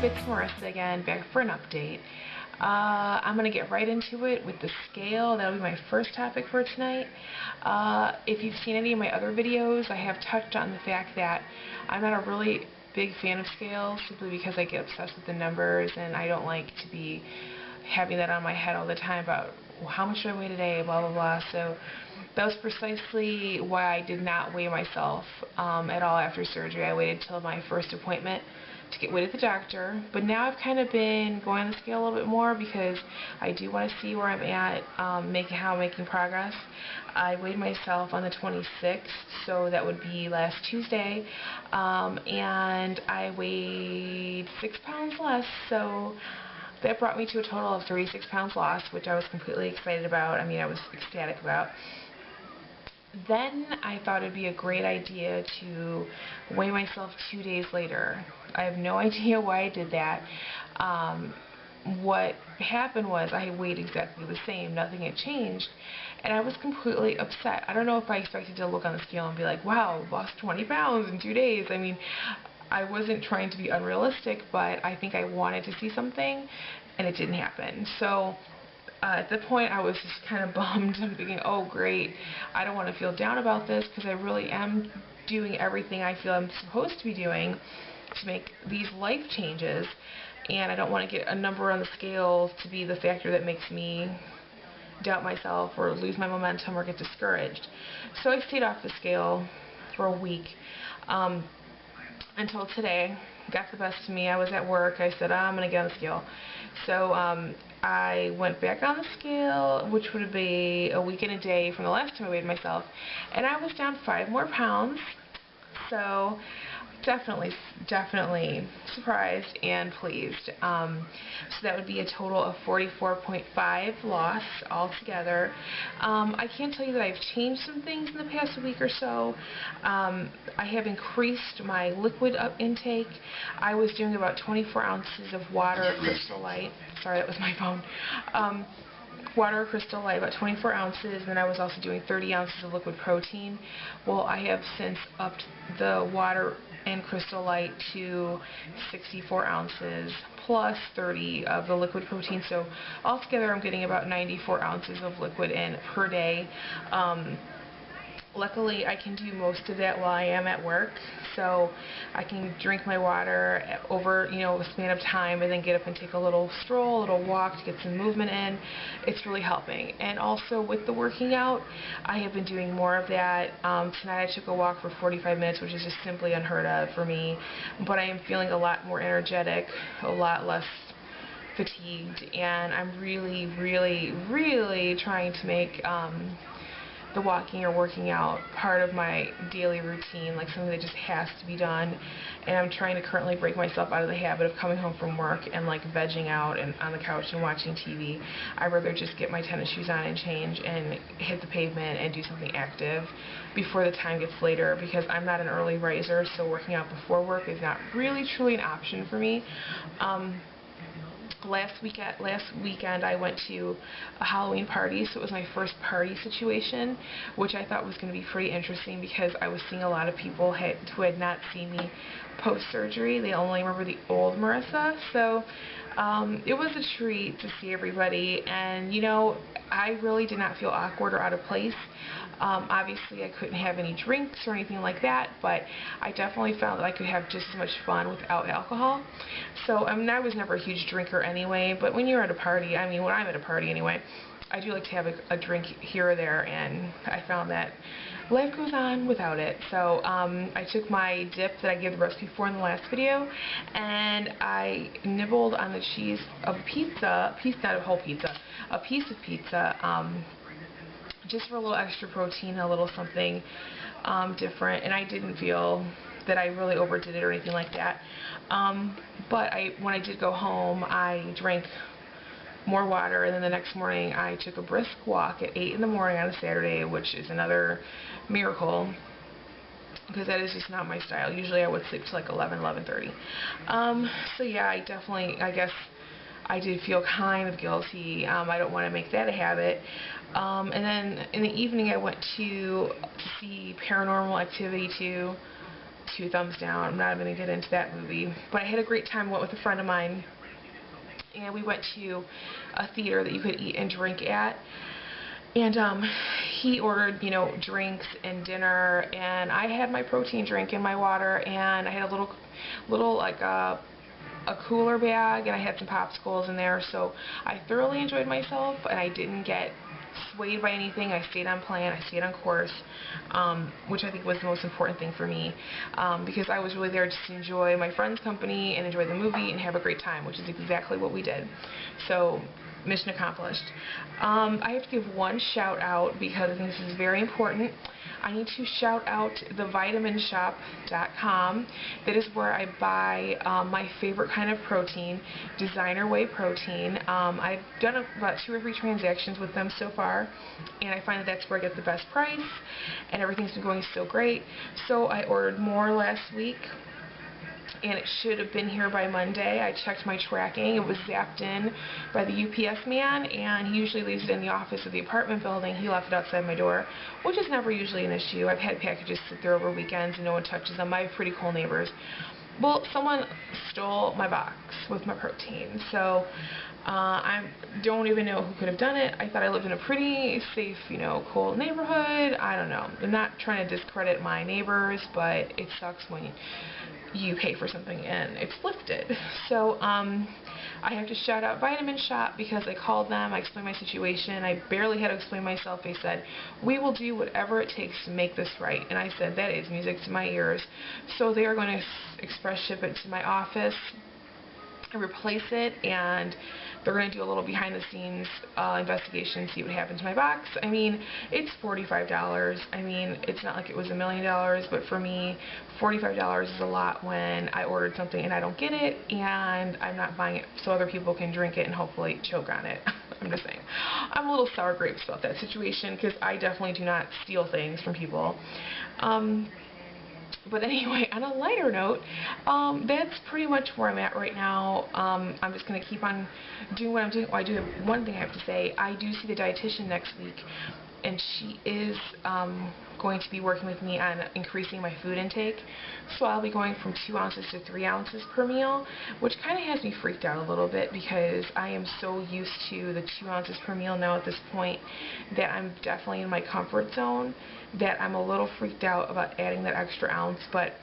it's Marissa again, back for an update. I'm going to get right into it with the scale. That'll be my first topic for tonight. If you've seen any of my other videos, I have touched on the fact that I'm not a really big fan of scales simply because I get obsessed with the numbers and I don't like to be having that on my head all the time about how much do I weigh today, blah, blah, blah. So that was precisely why I did not weigh myself at all after surgery. I waited till my first appointment to get weighed at the doctor, but now I've kind of been going on the scale a little bit more because I do want to see where I'm at, how I'm making progress. I weighed myself on the 26th, so that would be last Tuesday, and I weighed 6 pounds less, so that brought me to a total of 36 pounds lost, which I was completely excited about. I was ecstatic about. Then I thought it'd be a great idea to weigh myself 2 days later. I have no idea why I did that. What happened was I weighed exactly the same. Nothing had changed. And I was completely upset. I don't know if I expected to look on the scale and be like, wow, lost 20 pounds in 2 days. I wasn't trying to be unrealistic, but I think I wanted to see something, and it didn't happen. So at that point, I was just kind of bummed. I'm thinking, oh, great. I don't want to feel down about this because I really am doing everything I feel I'm supposed to be doing to make these life changes, and I don't want to get a number on the scale to be the factor that makes me doubt myself or lose my momentum or get discouraged. So I stayed off the scale for a week until today. Got the best of me. I was at work. I said, I'm going to get on the scale. So I went back on the scale, which would be a week and a day from the last time I weighed myself, and I was down 5 more pounds. So definitely surprised and pleased. So that would be a total of 44.5 loss altogether. I can tell you that I've changed some things in the past week or so. I have increased my liquid intake. I was doing about 24 ounces of water Crystal Light. Sorry, that was my phone. Water Crystal Light, about 24 ounces, and I was also doing 30 ounces of liquid protein. Well, I have since upped the water and Crystal Light to 64 ounces plus 30 of the liquid protein, so altogether I'm getting about 94 ounces of liquid in per day. Luckily, I can do most of that while I am at work, so I can drink my water over, a span of time and then get up and take a little stroll, a little walk to get some movement in. It's really helping. And also with the working out, I have been doing more of that. Tonight I took a walk for 45 minutes, which is just simply unheard of for me, but I am feeling a lot more energetic, a lot less fatigued, and I'm really, really, really trying to make the walking or working out part of my daily routine, like something that just has to be done. And I'm trying to currently break myself out of the habit of coming home from work and like vegging out and on the couch and watching TV. I'd rather just get my tennis shoes on and change and hit the pavement and do something active before the time gets later, because I'm not an early riser, so working out before work is not really truly an option for me. Last weekend I went to a Halloween party, so it was my first party situation, which I thought was going to be pretty interesting because I was seeing a lot of people who had not seen me post-surgery. They only remember the old Marissa, so it was a treat to see everybody, and I really did not feel awkward or out of place. Obviously I couldn't have any drinks or anything like that, but I definitely found that I could have just as much fun without alcohol. So I was never a huge drinker anyway, but when you're at a party, when I'm at a party anyway, I do like to have a drink here or there, and I found that life goes on without it. So I took my dip that I gave the recipe for in the last video, and I nibbled on the cheese of a pizza, not a whole pizza, a piece of pizza, just for a little extra protein, a little something different, and I didn't feel that I really overdid it or anything like that. But when I did go home, I drank more water, and then the next morning I took a brisk walk at 8 in the morning on a Saturday, which is another miracle, because that is just not my style. Usually I would sleep till like 11:30. So yeah, I guess I did feel kind of guilty. I don't want to make that a habit. And then in the evening I went to see Paranormal Activity 2 2 thumbs down. I'm not going to get into that movie. But I had a great time. Went with a friend of mine, and we went to a theater that you could eat and drink at. And he ordered, you know, drinks and dinner, and I had my protein drink and my water, and I had a little like a cooler bag, and I had some popsicles in there. So I thoroughly enjoyed myself, and I didn't get swayed by anything. I stayed on plan, I stayed on course, which I think was the most important thing for me, because I was really there just to enjoy my friend's company and enjoy the movie and have a great time, which is exactly what we did. So mission accomplished. I have to give one shout out because I think this is very important. I need to shout out thevitaminshop.com. That is where I buy my favorite kind of protein, designer whey protein. I've done about 2 or 3 transactions with them so far, and I find that that's where I get the best price, and everything's been going so great. So I ordered more last week, and it should have been here by Monday. I checked my tracking. It was zapped in by the UPS man, and he usually leaves it in the office of the apartment building. He left it outside my door, which is never usually an issue. I've had packages sit there over weekends and no one touches them. I have pretty cool neighbors. Well, someone stole my box with my protein, so I don't even know who could have done it. I thought I lived in a pretty safe, you know, cool neighborhood. I don't know. I'm not trying to discredit my neighbors, but it sucks when you pay for something and it's lifted. So I have to shout out Vitamin Shop because I called them, I explained my situation, I barely had to explain myself. They said, we will do whatever it takes to make this right, and I said, that is music to my ears. So they are going to express ship it to my office and replace it, and they're going to do a little behind the scenes investigation, see what happened to my box. I mean, it's $45. I mean, it's not like it was $1 million, but for me, $45 is a lot when I ordered something and I don't get it, and I'm not buying it so other people can drink it and hopefully choke on it. I'm just saying. I'm a little sour grapes about that situation because I definitely do not steal things from people. But anyway, on a lighter note, that's pretty much where I'm at right now. I'm just going to keep on doing what I'm doing. Oh, I do have one thing I have to say. I do see the dietitian next week, and she is going to be working with me on increasing my food intake. So I'll be going from 2 ounces to 3 ounces per meal, which kind of has me freaked out a little bit because I am so used to the 2 ounces per meal now at this point that I'm definitely in my comfort zone, that I'm a little freaked out about adding that extra ounce. But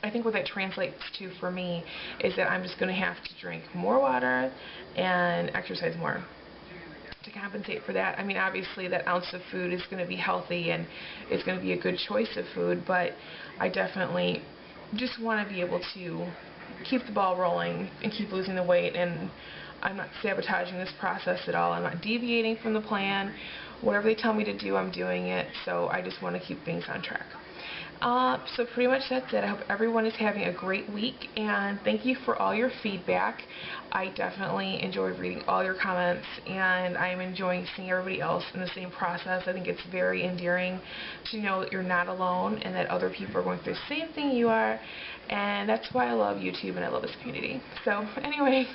I think what that translates to for me is that I'm just going to have to drink more water and exercise more to compensate for that. I mean, obviously that ounce of food is going to be healthy and it's going to be a good choice of food, but I definitely just want to be able to keep the ball rolling and keep losing the weight, and I'm not sabotaging this process at all. I'm not deviating from the plan. Whatever they tell me to do, I'm doing it, so I just want to keep things on track. So pretty much that's it. I hope everyone is having a great week, and thank you for all your feedback. I definitely enjoyed reading all your comments, and I'm enjoying seeing everybody else in the same process. I think it's very endearing to know that you're not alone and that other people are going through the same thing you are, and that's why I love YouTube and I love this community. So anyway,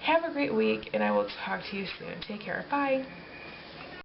have a great week, and I will talk to you soon. Take care. Bye.